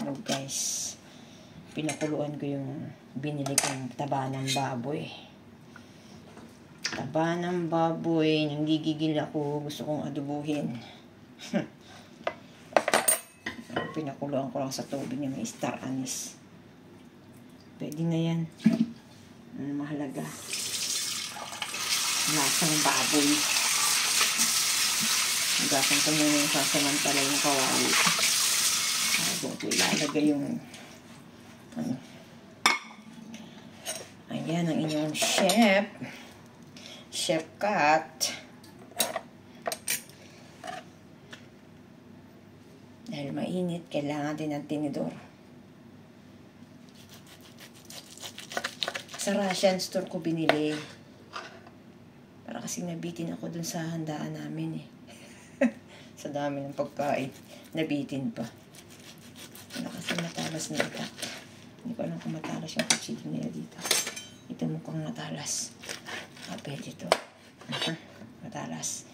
itlog, guys. Pinakuluan ko yung binili kong taba ng baboy. Taba ng baboy. Nanggigigil ako. Gusto kong adubuhin. Pinakuluan ko lang sa tubig niya. May star anise. Pwede na yan. Mahalaga. Lasang baboy. Hugasan ko muna yung sasamantala yung kawali. Bago ko ilalagay yung ano. Ayan ang inyong chef. Chef Kat. Dahil mainit, kailangan din ng tinidor. Sa Russian store ko binili. Para kasi nabitin ako dun sa handaan namin eh. Sa dami ng pagkain. Nabitin pa. Wala kasi matalas na itak. Hindi ko alam kung matalas yung kutsili nila dito. Ito mukhang matalas. Pwede ito. Matalas.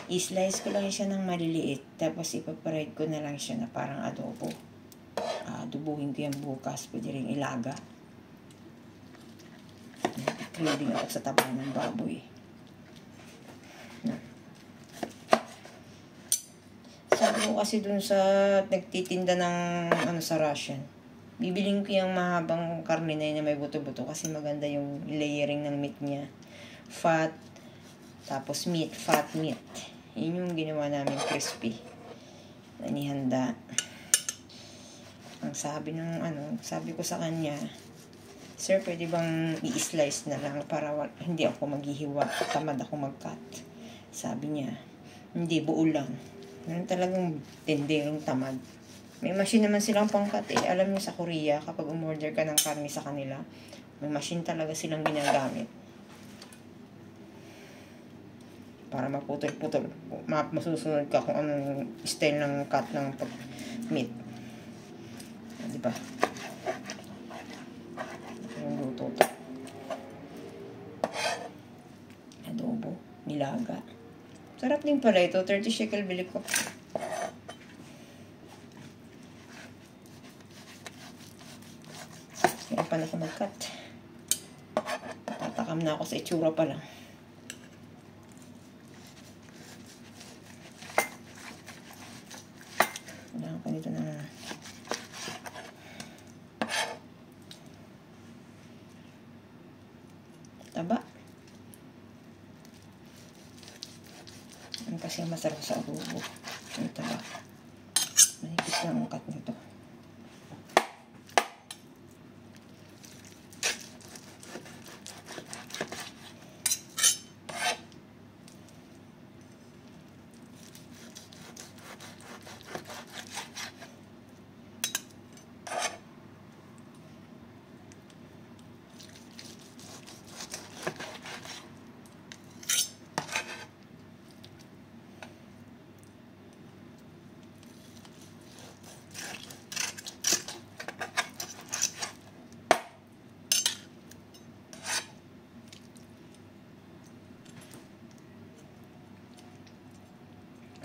I-slice ko lang siya ng maliliit. Tapos ipaparide ko na lang siya na parang adobo. Adobuhin ko yan bukas. Pwede rin ilaga. Craving ako sa taba ng baboy. Sabi ko kasi dun sa nagtitinda ng sa Russian. Bibiling ko yung mahabang karne na yun na may buto-buto kasi maganda yung layering ng meat niya. Fat, tapos meat, fat meat. Yun yung ginawa namin crispy. Nanihanda. Ang sabi ng sabi ko sa kanya, "Sir, pwede bang i-slice na lang para hindi ako maghihiwa, tamad ako mag-cut." Sabi niya, "Hindi, buo lang." Ganun talagang tinderong tamad. May machine naman silang pang-cut eh. Alam niyo sa Korea, kapag umorder ka ng karne sa kanila, may machine talaga silang ginagamit. Para maputol-putol. Masusunod ka kung anong style ng cut ng meat. Diba? Yung luto to. Adobo. Nilaga. Sarap din pala ito. 30 shekel bili ko. Kaya pa na ako mag-cut. Tatakam na ako sa itsura pa lang. Kailangan ko nito na taba. Kasi masarap sa adobo. Ito ba? Manipis lang ang cut nito.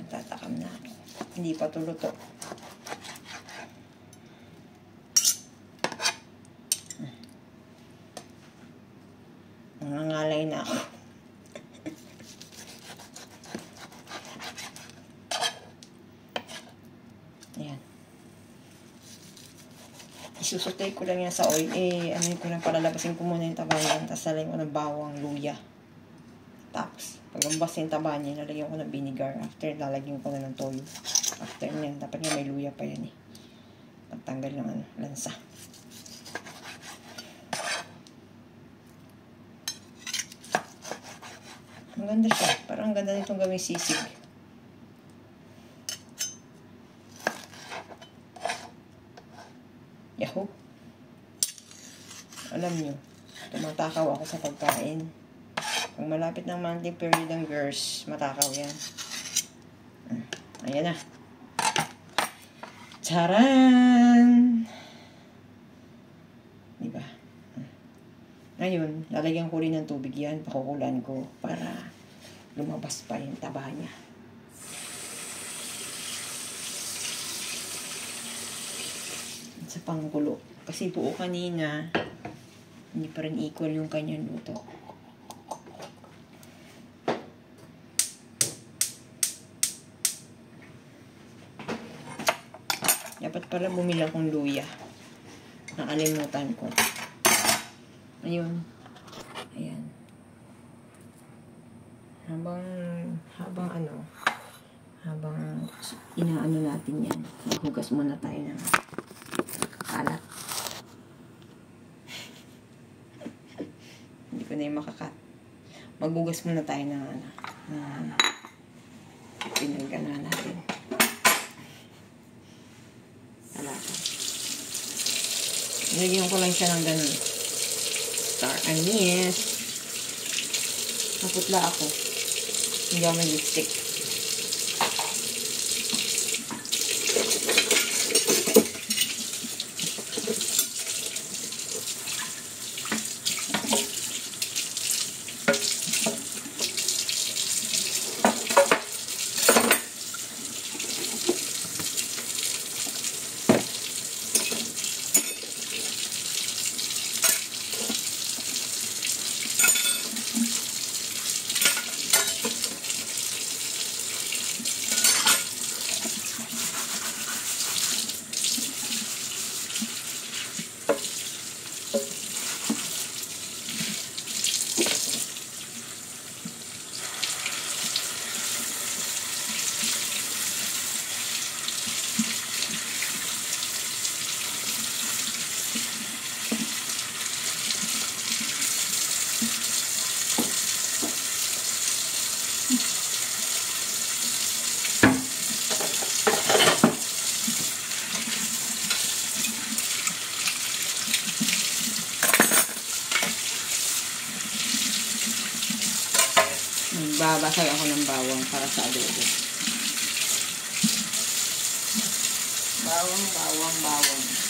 Tatakam na ako. Hindi pa tuluto. Nangangalay na ako. Ayan. Isusutay ko lang yan sa oil. Ano ko lang, palalabasin ko muna yung taba yan. Tapos lalagyan ko ng bawang, luya. Tapos, pag ambas yung taba niya, lalagyan ko ng vinegar. After, lalagyan ko na ng toyo. After niyan, dapat nga may luya pa yan eh. Pagtanggal ng lansa. Ang ganda siya. Parang ang ganda nitong gawing sisig. Yahoo! Alam nyo, tumatakaw ako sa pagkain. Kung malapit ng monthly period ng girls, matakaw yan. Ayan na. Charan! Diba? Ngayon, lalagyan ko rin ng tubig yan. Pakukulan ko para lumabas pa yung taba niya. pangkulo. Kasi buo kanina, hindi pa rin equal yung kanyang luto. Dapat pala bumili akong luya. Nakalimutan ko. Ayun. Ayan. Habang inaano natin yan, maghugas muna tayo ng kalat. Hindi ko na yung makakat. Maghugas muna tayo ng pinagana natin. Kalata. Nilagyan ko lang siya ng ganun. Star anise. Naputla ako. Hindi ako mag-lipstick. Magbabasag ako ng bawang para sa adobo. Bawang.